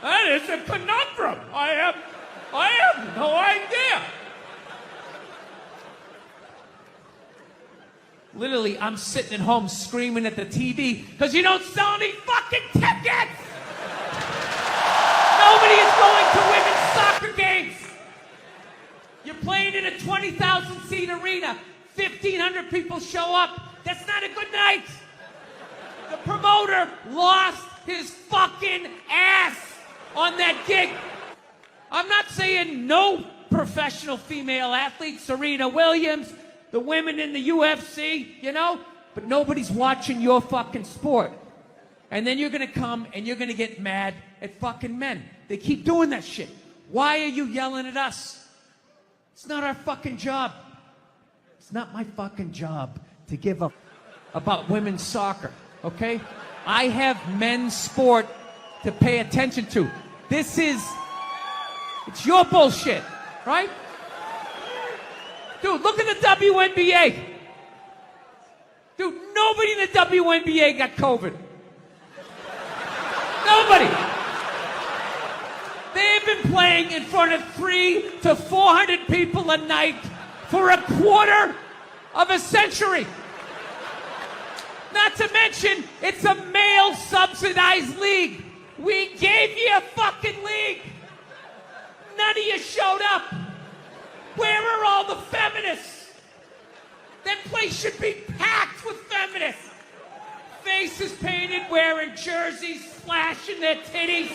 That is a conundrum. I have no idea. Literally, I'm sitting at home screaming at the TV because you don't sell any fucking tickets! Nobody is going to women's soccer games! You're playing in a 20,000-seat arena. 1,500 people show up. That's not a good night. The promoter lost his fucking ass on that gig. I'm not saying no professional female athletes, Serena Williams, the women in the UFC, you know, but nobody's watching your fucking sport. And then you're gonna come and you're gonna get mad at fucking men. They keep doing that shit. Why are you yelling at us? It's not our fucking job. It's not my fucking job to give up about women's soccer, okay? I have men's sport to pay attention to. It's your bullshit, right? Dude, look at the WNBA. Dude, nobody in the WNBA got COVID. Nobody. They've been playing in front of 300 to 400 people a night for a quarter of a century. Not to mention, it's a male-subsidized league. We gave you a fucking league. None of you showed up. Where are all the feminists? That place should be packed with feminists. Faces painted, wearing jerseys, flashing their titties.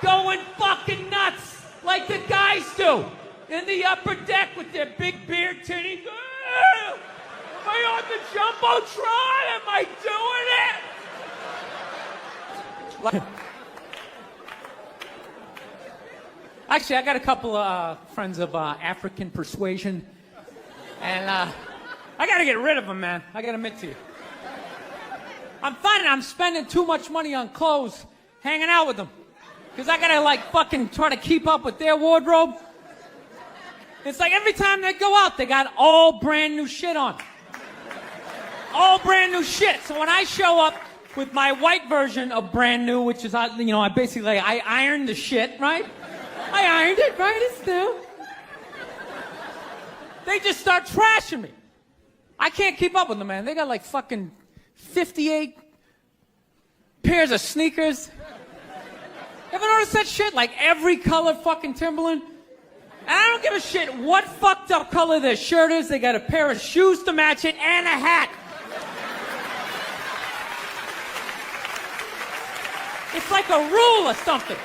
Going fucking nuts like the guys do in the upper deck with their big beard titties. Am I on the Jumbotron? Am I doing it? Actually, I got a couple of friends of African persuasion, and I got to get rid of them, man. I got to admit to you. I'm finding I'm spending too much money on clothes hanging out with them, because I got to, like, fucking try to keep up with their wardrobe. It's like every time they go out, they got all brand new shit on. All brand new shit. So when I show up with my white version of brand new, which is, I ironed the shit, right? I ironed it, right? It's new. They just start trashing me. I can't keep up with them, man. They got like fucking 58 pairs of sneakers. Ever notice that shit? Like every color fucking Timberland? And I don't give a shit what fucked up color their shirt is. They got a pair of shoes to match it and a hat. It's like a rule or something.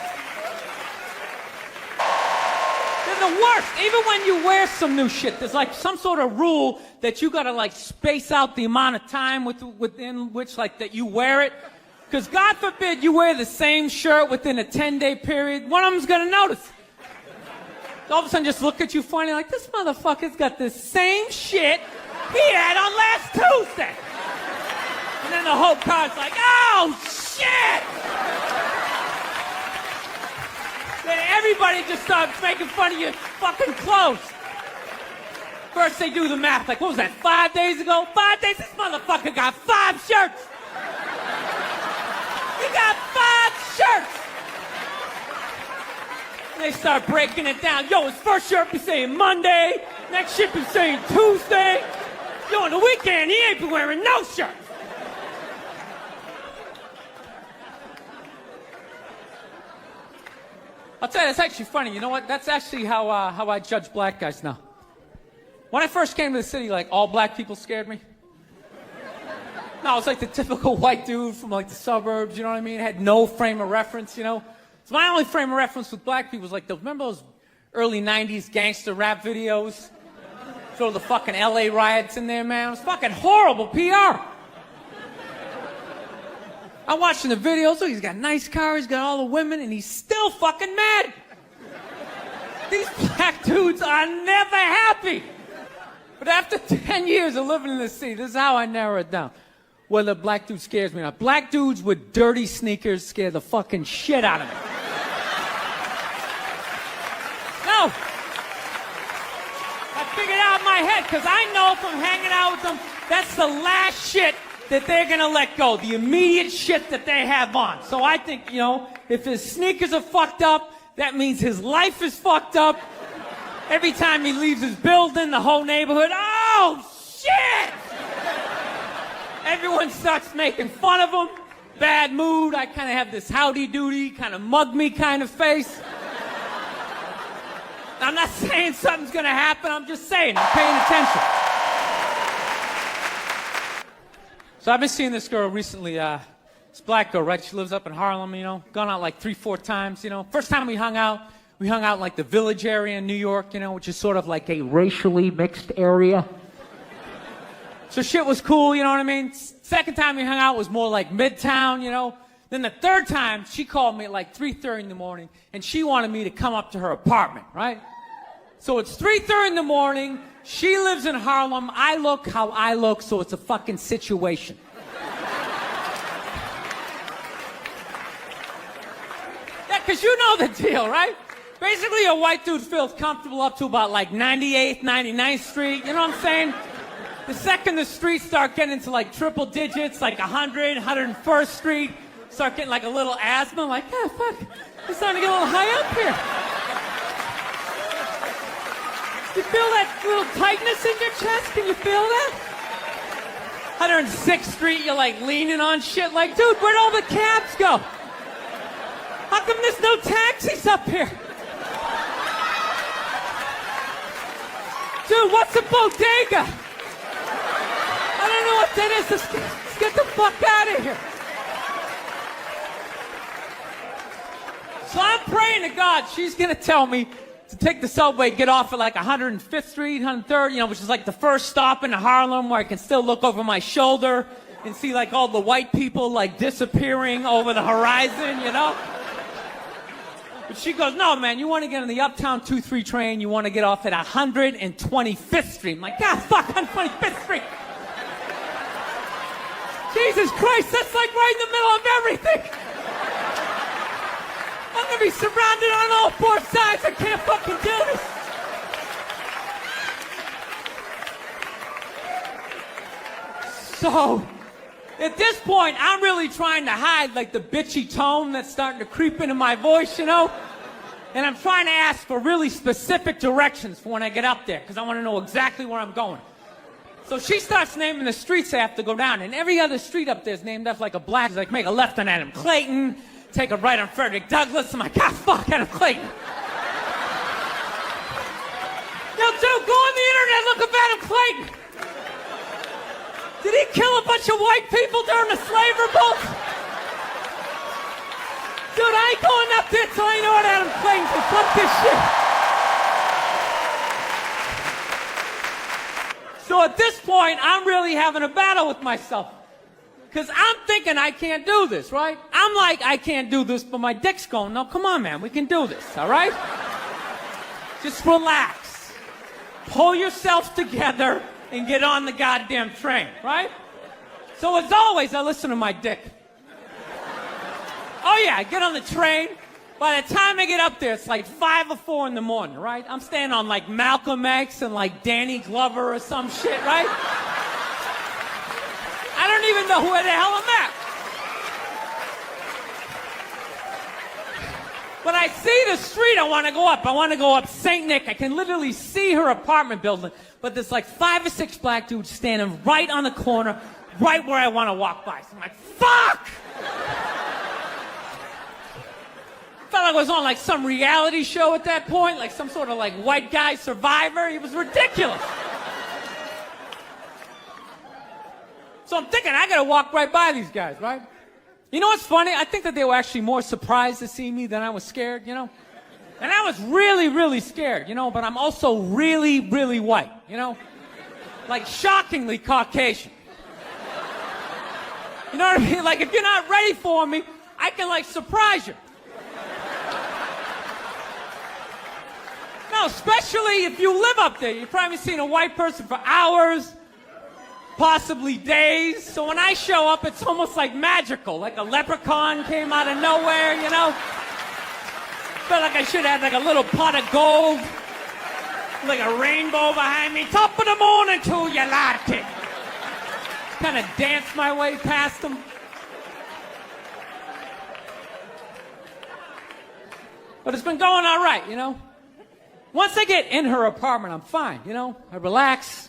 They're the worst. Even when you wear some new shit, there's like some sort of rule that you gotta like space out the amount of time within which like that you wear it. Because God forbid you wear the same shirt within a 10-day period, one of them's gonna notice. All of a sudden just look at you funny like, this motherfucker's got the same shit he had on last Tuesday. And then the whole crowd's like, oh shit! Then everybody just starts making fun of your fucking clothes. First they do the math, like, what was that, 5 days ago? 5 days? This motherfucker got 5 shirts! He got 5 shirts! And they start breaking it down. Yo, his first shirt be saying Monday, next shirt be saying Tuesday. Yo, on the weekend, he ain't been wearing no shirts. I'll tell you, it's actually funny. You know what? That's actually how I judge black guys now. When I first came to the city, like, all black people scared me. No, I was like the typical white dude from, like, the suburbs, you know what I mean? Had no frame of reference, you know? So my only frame of reference with black people was, like, remember those early 90s gangster rap videos? Throw the fucking LA riots in there, man. It was fucking horrible PR. I'm watching the videos, oh, he's got a nice car, he's got all the women, and he's still fucking mad. These black dudes are never happy. But after 10 years of living in the city, this is how I narrow it down. Whether a black dude scares me or not. Black dudes with dirty sneakers scare the fucking shit out of me. No. I figured out in my head, because I know from hanging out with them, that's the last shit that they're gonna let go, the immediate shit that they have on. So I think, if his sneakers are fucked up, that means his life is fucked up. Every time he leaves his building, the whole neighborhood, oh, shit! Everyone starts making fun of him. Bad mood. I kind of have this howdy-doody, kind of mug me kind of face. I'm not saying something's gonna happen. I'm just saying, I'm paying attention. So I've been seeing this girl recently, this black girl, right? She lives up in Harlem, gone out like 3-4 times, First time we hung out in like the Village area in New York, which is sort of like a racially mixed area. So shit was cool, you know what I mean? Second time we hung out was more like Midtown, Then the third time, she called me at like 3:30 in the morning, and she wanted me to come up to her apartment, right? So it's 3:30 in the morning, she lives in Harlem, I look how I look, so it's a fucking situation. Yeah, because you know the deal, right? Basically, a white dude feels comfortable up to about like 98th, 99th Street, you know what I'm saying? The second the streets start getting into like triple digits, like 100, 101st Street, start getting like a little asthma, like, yeah, fuck, it's starting to get a little high up here. You feel that little tightness in your chest? Can you feel that? 106th Street, you're like leaning on shit like, dude, where'd all the cabs go? How come there's no taxis up here? Dude, what's a bodega? I don't know what that is. Let's get the fuck out of here. So I'm praying to God she's going to tell me to take the subway, get off at like 105th Street, 103rd, which is like the first stop in Harlem where I can still look over my shoulder and see like all the white people like disappearing over the horizon, But she goes, no, man, you want to get on the Uptown 2-3 train, you want to get off at 125th Street. I'm like, God, fuck, 125th Street. Jesus Christ, that's like right in the middle of everything. I'm going to be surrounded on all four sides. I can't fucking do this. So, at this point, I'm really trying to hide like the bitchy tone that's starting to creep into my voice, And I'm trying to ask for really specific directions for when I get up there, because I want to know exactly where I'm going. So she starts naming the streets I have to go down, and every other street up there is named after like a black. She's like, make a left on Adam Clayton, take a right on Frederick Douglass. I'm like, God, fuck Adam Clayton. Yo, dude, go on the internet, look up Adam Clayton. Did he kill a bunch of white people during the slave revolt? Dude, I ain't going up there till I know what Adam Clayton did. Fuck this shit. So at this point, I'm really having a battle with myself. Because I'm thinking I can't do this, right? I'm like, I can't do this, but my dick's going, no, come on, man, we can do this, all right? Just relax. Pull yourself together and get on the goddamn train, right? So as always, I listen to my dick. Oh yeah, I get on the train. By the time I get up there, it's like 5 or 4 in the morning, right? I'm staying on like Malcolm X and like Danny Glover or some shit, right? I don't even know where the hell I'm at. But I see the street I want to go up. I want to go up St. Nick. I can literally see her apartment building. But there's like 5 or 6 black dudes standing right on the corner, right where I want to walk by. So I'm like, fuck! Felt like I was on like some reality show at that point, like some sort of like white guy survivor. It was ridiculous. So I'm thinking I gotta walk right by these guys, right? You know what's funny? I think that they were actually more surprised to see me than I was scared, And I was really, really scared, but I'm also really, really white, Like shockingly Caucasian. You know what I mean? Like if you're not ready for me, I can like surprise you. No, especially if you live up there. You've probably seen a white person for hours, possibly days. So when I show up, it's almost like magical. Like a leprechaun came out of nowhere, Felt like I should have like a little pot of gold, like a rainbow behind me. Top of the morning to you, like it. kind of dance my way past them. But it's been going all right, you know. Once I get in her apartment, I'm fine, you know. I relax,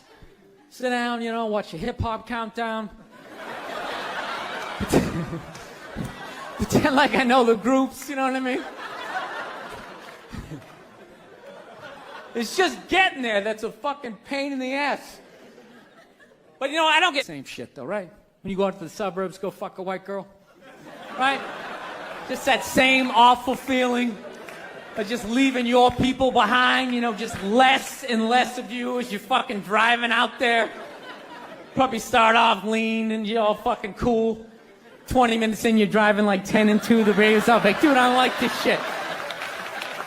sit down, you know, watch a hip-hop countdown. Pretend like I know the groups, you know what I mean? It's just getting there that's a fucking pain in the ass. But you know, I don't get the same shit though, right? When you go out to the suburbs, go fuck a white girl, right? Just that same awful feeling of just leaving your people behind, you know, just less and less of you as you're fucking driving out there. Probably start off lean and you're all fucking cool. 20 minutes in, you're driving like 10 and 2, the radio's up. Like, dude, I don't like this shit.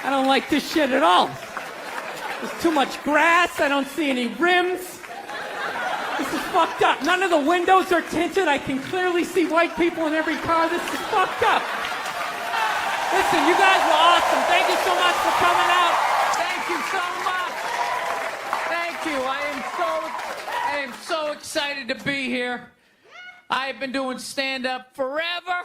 I don't like this shit at all. There's too much grass. I don't see any rims. This is fucked up. None of the windows are tinted. I can clearly see white people in every car. This is fucked up. Listen, you guys were awesome. Thank you so much for coming out. Thank you so much. Thank you. I am so excited to be here. I've been doing stand-up forever,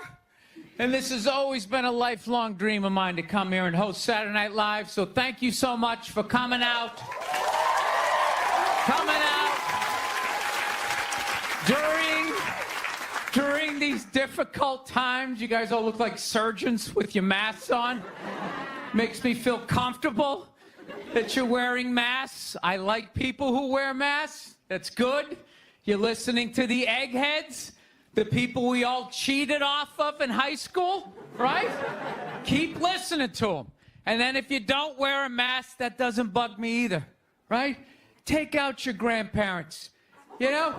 and this has always been a lifelong dream of mine to come here and host Saturday Night Live, so thank you so much for coming out. During these difficult times, you guys all look like surgeons with your masks on. Makes me feel comfortable that you're wearing masks. I like people who wear masks. That's good. You're listening to the eggheads, the people we all cheated off of in high school, right? Keep listening to them. And then if you don't wear a mask, that doesn't bug me either, right? Take out your grandparents, you know?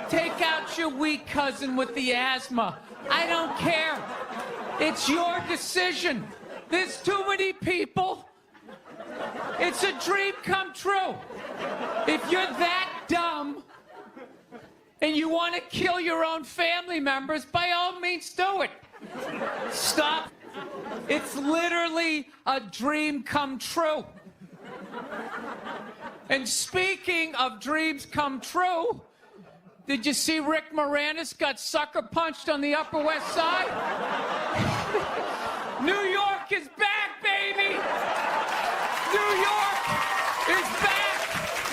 Take out your weak cousin with the asthma. I don't care. It's your decision. There's too many people. It's a dream come true. If you're that dumb and you want to kill your own family members, by all means do it. Stop. It's literally a dream come true. And speaking of dreams come true, did you see Rick Moranis got sucker punched on the Upper West Side? New York is back, baby! New York is back!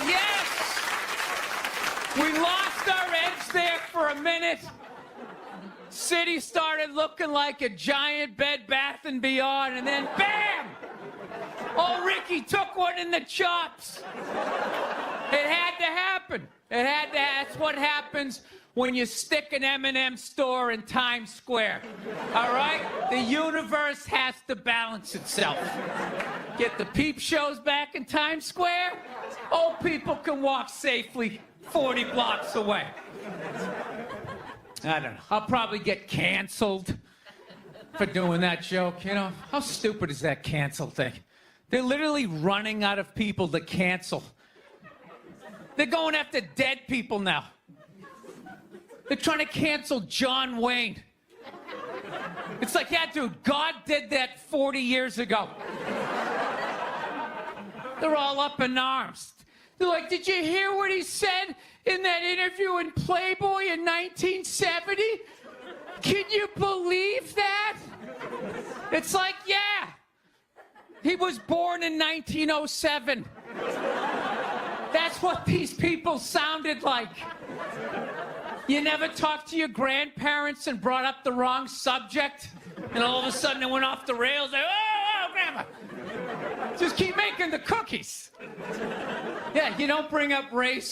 Yes! We lost our edge there for a minute. City started looking like a giant Bed Bath & Beyond, and then bam! Oh, Ricky took one in the chops. It had to happen. That's what happens when you stick an M&M store in Times Square. All right? The universe has to balance itself. Get the peep shows back in Times Square. Old people can walk safely 40 blocks away. I don't know. I'll probably get canceled for doing that joke, you know? How stupid is that cancel thing? They're literally running out of people to cancel. They're going after dead people now. They're trying to cancel John Wayne. It's like, yeah, dude, God did that 40 years ago. They're all up in arms. They're like, did you hear what he said in that interview in Playboy in 1970? Can you believe that? It's like, yeah. He was born in 1907. That's what these people sounded like. You never talked to your grandparents and brought up the wrong subject, and all of a sudden it went off the rails. Like, oh, Grandma. Just keep making the cookies. Yeah, you don't bring up race